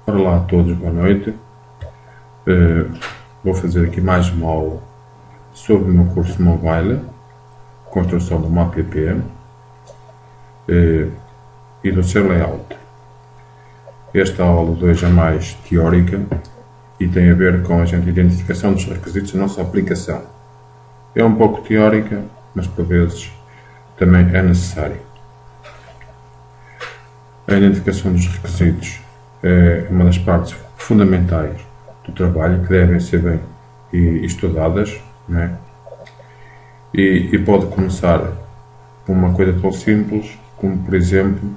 Ora lá a todos, boa noite. Vou fazer aqui mais uma aula sobre o meu curso mobile, construção de uma app e do seu layout. Esta aula de hoje é mais teórica e tem a ver com a identificação dos requisitos da nossa aplicação. É um pouco teórica, mas por vezes também é necessária. A identificação dos requisitos é uma das partes fundamentais do trabalho que devem ser bem estudadas, não é? E pode começar com uma coisa tão simples como, por exemplo,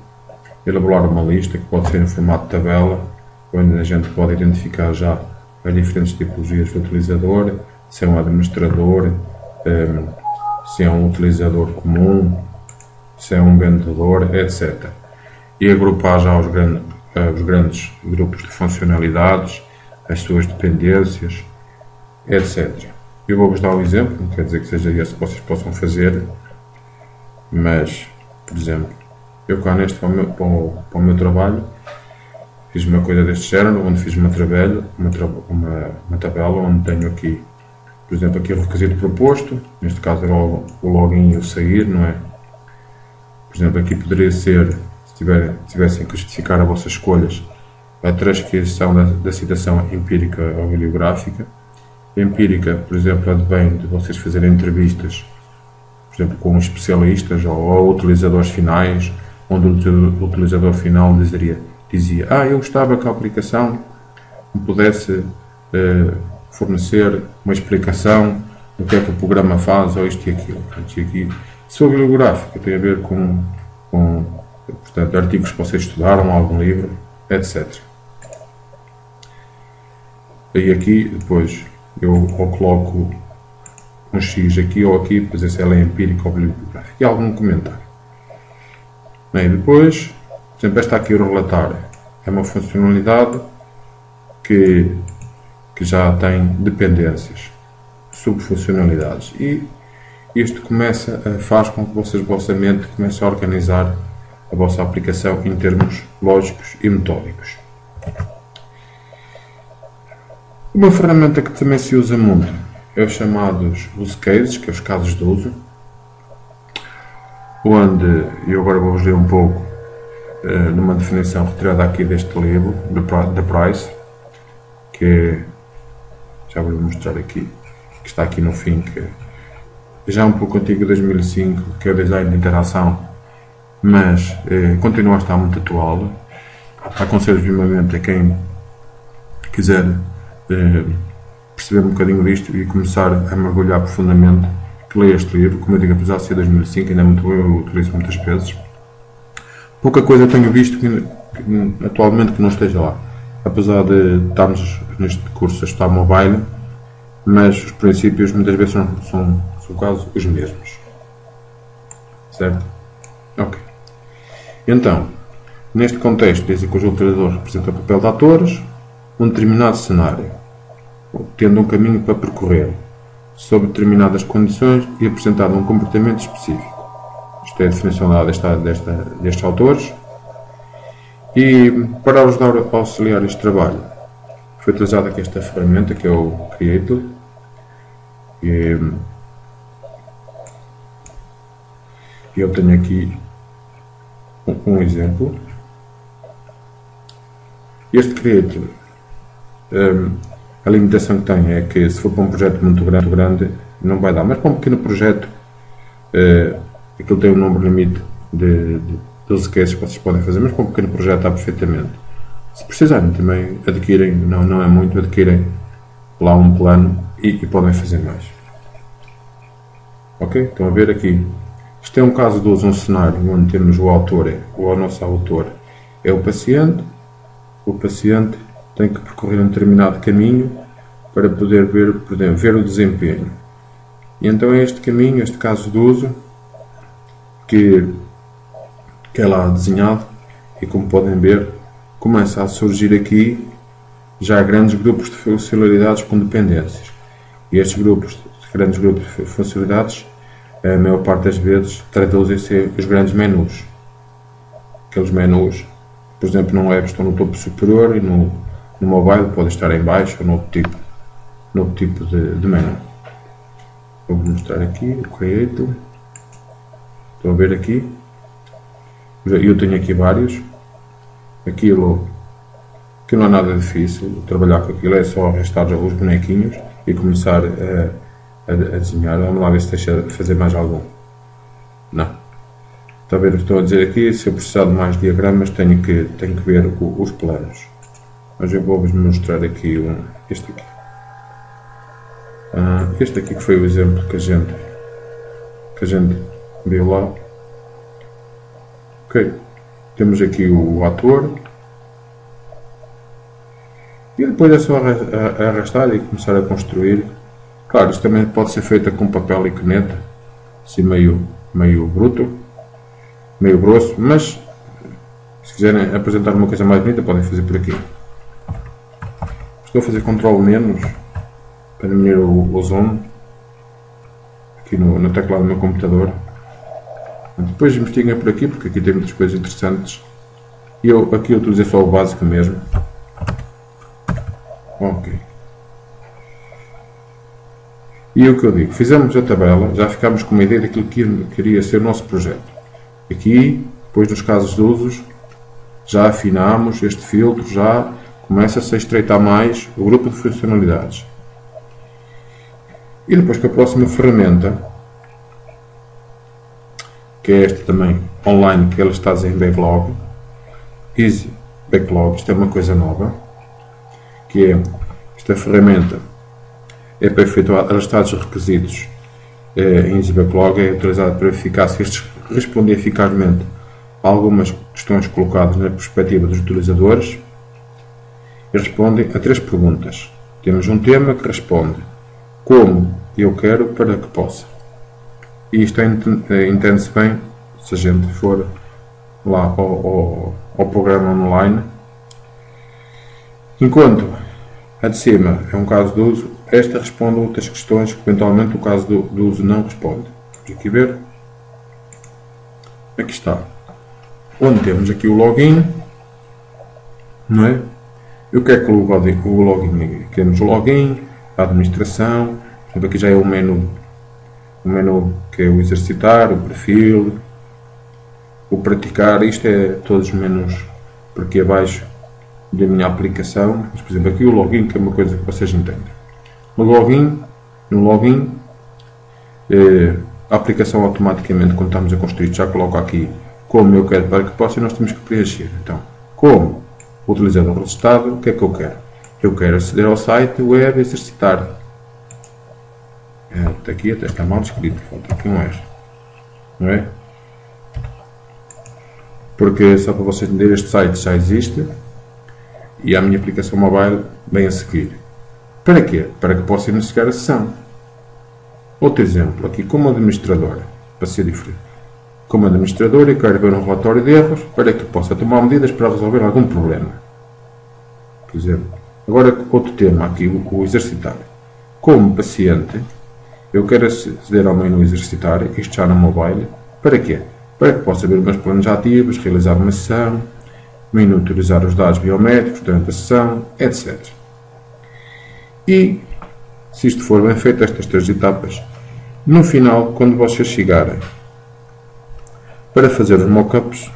elaborar uma lista que pode ser em formato de tabela, onde a gente pode identificar já as diferentes tipologias de utilizador, se é um administrador, se é um utilizador comum, se é um vendedor, etc. E agrupar já os grandes grupos de funcionalidades, as suas dependências, etc. Eu vou-vos dar um exemplo, não quer dizer que seja esse que vocês possam fazer, mas, por exemplo, eu cá neste para o meu trabalho fiz uma coisa deste género, onde fiz uma tabela onde tenho aqui, por exemplo, aqui o requisito proposto, neste caso era o login e o sair, não é? Por exemplo, aqui poderia ser, se tivessem que justificar as vossas escolhas, a transcrição da citação empírica ou bibliográfica. Empírica, por exemplo, advém de vocês fazerem entrevistas, por exemplo, com especialistas ou utilizadores finais, onde o utilizador final dizia: eu gostava que a aplicação me pudesse fornecer uma explicação do que é que o programa faz, ou isto e aquilo. E aqui, se a bibliográfica tem a ver com portanto, artigos que vocês estudaram, algum livro, etc. E aqui, depois, eu ou coloco um X aqui ou aqui, para dizer se ela é empírica ou bibliográfica. E algum comentário. E depois, por exemplo, esta aqui, o relatar, é uma funcionalidade que já tem dependências, subfuncionalidades. E isto faz com que vossa mente comece a organizar a vossa aplicação em termos lógicos e metódicos. Uma ferramenta que também se usa muito é os chamados use cases, que é os casos de uso, onde eu agora vou-vos ler um pouco numa definição retirada aqui deste livro, The Price, que já vou mostrar aqui, que está aqui no fim, que já é um pouco antigo, 2005, que é o design de interação, mas continua a estar muito atual. Aconselho vivamente a quem quiser perceber um bocadinho disto e começar a mergulhar profundamente, que leia este livro. Como eu digo, apesar de ser 2005, ainda é muito bom, eu utilizo muitas vezes. Pouca coisa tenho visto atualmente que não esteja lá, apesar de estarmos neste curso a estudar mobile, mas os princípios muitas vezes são quase os mesmos. Certo? Ok. Então, neste contexto, dizem que o utilizador representa o papel de atores, um determinado cenário, tendo um caminho para percorrer, sob determinadas condições e apresentado um comportamento específico. Isto é a definição dada destes autores. E para ajudar a auxiliar este trabalho, foi utilizada aqui esta ferramenta, que é o Creator. E eu tenho aqui um exemplo. Este Creator, a limitação que tem é que se for para um projeto muito grande não vai dar, mas para um pequeno projeto aquilo tem um número limite de use cases que vocês podem fazer, mas para um pequeno projeto está perfeitamente. Se precisarem também adquirem, não é muito, adquirem lá um plano e podem fazer mais. Ok? Estão a ver aqui. Isto é um caso de uso, um cenário onde temos o autor, o nosso autor é o paciente. O paciente tem que percorrer um determinado caminho para poder ver o desempenho. E então é este caminho, este caso de uso, que é lá desenhado, e como podem ver, começa a surgir aqui já grandes grupos de funcionalidades com dependências. E estes grandes grupos de funcionalidades, a maior parte das vezes, traduzem-se os grandes menus. Aqueles menus por exemplo, num web estão no topo superior e no mobile pode estar em baixo ou no tipo de menu. Vou mostrar aqui o Create. Estão a ver aqui? Eu tenho aqui vários. Aquilo que não é nada difícil, trabalhar com aquilo é só arrastar os bonequinhos e começar a desenhar. Vamos lá ver se deixa fazer mais algum. Não. Está a ver o que estou a dizer aqui? Se eu precisar de mais diagramas, tenho que ver os planos. Mas eu vou-vos mostrar aqui este aqui. Este aqui que foi o exemplo que a gente viu lá. Ok. Temos aqui o ator. E depois é só arrastar e começar a construir. Claro, isto também pode ser feito com papel e caneta. Assim meio bruto. Meio grosso. Mas se quiserem apresentar uma coisa mais bonita, podem fazer por aqui. Estou a fazer Ctrl- para diminuir o zoom aqui no teclado do meu computador. Depois investiguem por aqui, porque aqui tem muitas coisas interessantes. E eu aqui utilizei só o básico mesmo. Ok. E o que eu digo? Fizemos a tabela, já ficámos com uma ideia daquilo que queria ser o nosso projeto. Aqui, depois nos casos de usos, já afinámos este filtro, já começa-se a estreitar mais o grupo de funcionalidades. E depois com a próxima ferramenta, que é esta também online, que ela está em Backlog, Easy Backlog, isto é uma coisa nova, que é esta ferramenta é para efetuar arrastar os requisitos em Easy Backlog, é utilizada para verificar se estes respondem eficazmente a algumas questões colocadas na perspectiva dos utilizadores e respondem a 3 perguntas. Temos um tema que responde como eu quero para que possa. E isto entende-se bem se a gente for lá ao programa online. Enquanto a de cima é um caso de uso, esta responde a outras questões que eventualmente o caso do uso não responde. Vamos aqui ver. Aqui está. Onde temos aqui o login, não é? Eu quero que o login, queremos o login, a administração, por exemplo, aqui já é o menu que é o exercitar, o perfil, o praticar, isto é todos os menus por aqui abaixo da minha aplicação, mas, por exemplo, aqui o login, que é uma coisa que vocês entendem. No login, a aplicação automaticamente, quando estamos a construir, já coloca aqui como eu quero para que possa e nós temos que preencher. Então, como o utilizador registrado, o que é que eu quero? Eu quero aceder ao site web exercitar. Aqui até está mal escrito, falta aqui um R. Não é? Porque, só para vocês entenderem, este site já existe e a minha aplicação mobile vem a seguir. Para quê? Para que possa iniciar a sessão. Outro exemplo, aqui como administrador, para ser diferente. Como administrador, eu quero ver um relatório de erros para que possa tomar medidas para resolver algum problema. Por exemplo, agora outro tema aqui, o exercitar. Como paciente, eu quero aceder ao menu exercitar, isto já no mobile, para quê? Para que possa ver os meus planos ativos, realizar uma sessão, monitorizar os dados biométricos durante a sessão, etc. E, se isto for bem feito, estas 3 etapas, no final, quando vocês chegarem para fazer os mockups,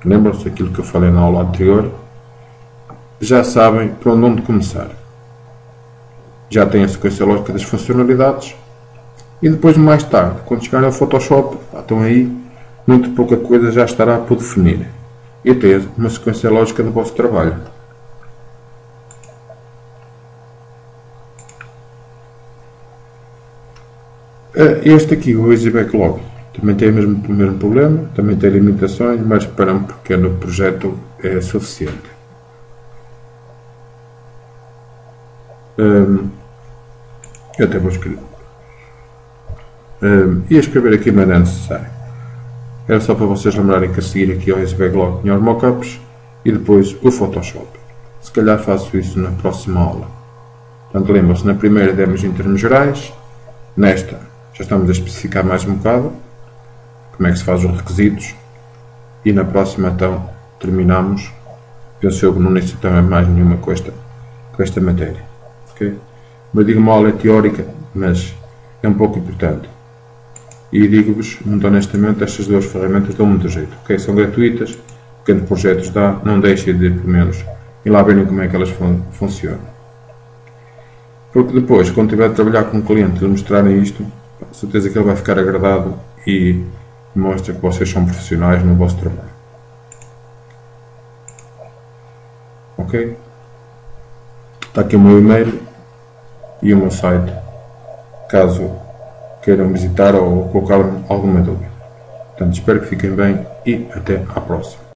lembram-se daquilo que eu falei na aula anterior, já sabem para onde começar. Já têm a sequência lógica das funcionalidades e depois, mais tarde, quando chegarem ao Photoshop, estão aí, muito pouca coisa já estará por definir e ter uma sequência lógica do vosso trabalho. Este aqui, o Easy Backlog, também tem o mesmo problema, também tem limitações, mas para um pequeno projeto é suficiente. Eu até vou escrever. Ia escrever aqui, mas não é necessário. Era só para vocês lembrarem que a seguir aqui ao Easy Backlog tinha os mockups e depois o Photoshop. Se calhar faço isso na próxima aula. Portanto, lembram-se, na primeira demos em termos gerais, nesta já estamos a especificar mais um bocado como é que se faz os requisitos e na próxima então terminamos. Penso eu que não necessitamos mais nenhuma com esta matéria. Okay? Eu digo uma aula teórica, mas é um pouco importante. E digo-vos, muito honestamente, estas duas ferramentas dão muito jeito. Okay? São gratuitas, pequenos projetos dá, não deixem de, pelo menos, ir lá verem como é que elas funcionam. Porque depois, quando tiver de trabalhar com um cliente e mostrarem isto, com certeza que ele vai ficar agradado e mostra que vocês são profissionais no vosso trabalho. Ok? Está aqui o meu e-mail e o meu site, caso queiram visitar ou colocar alguma dúvida. Portanto, espero que fiquem bem e até à próxima.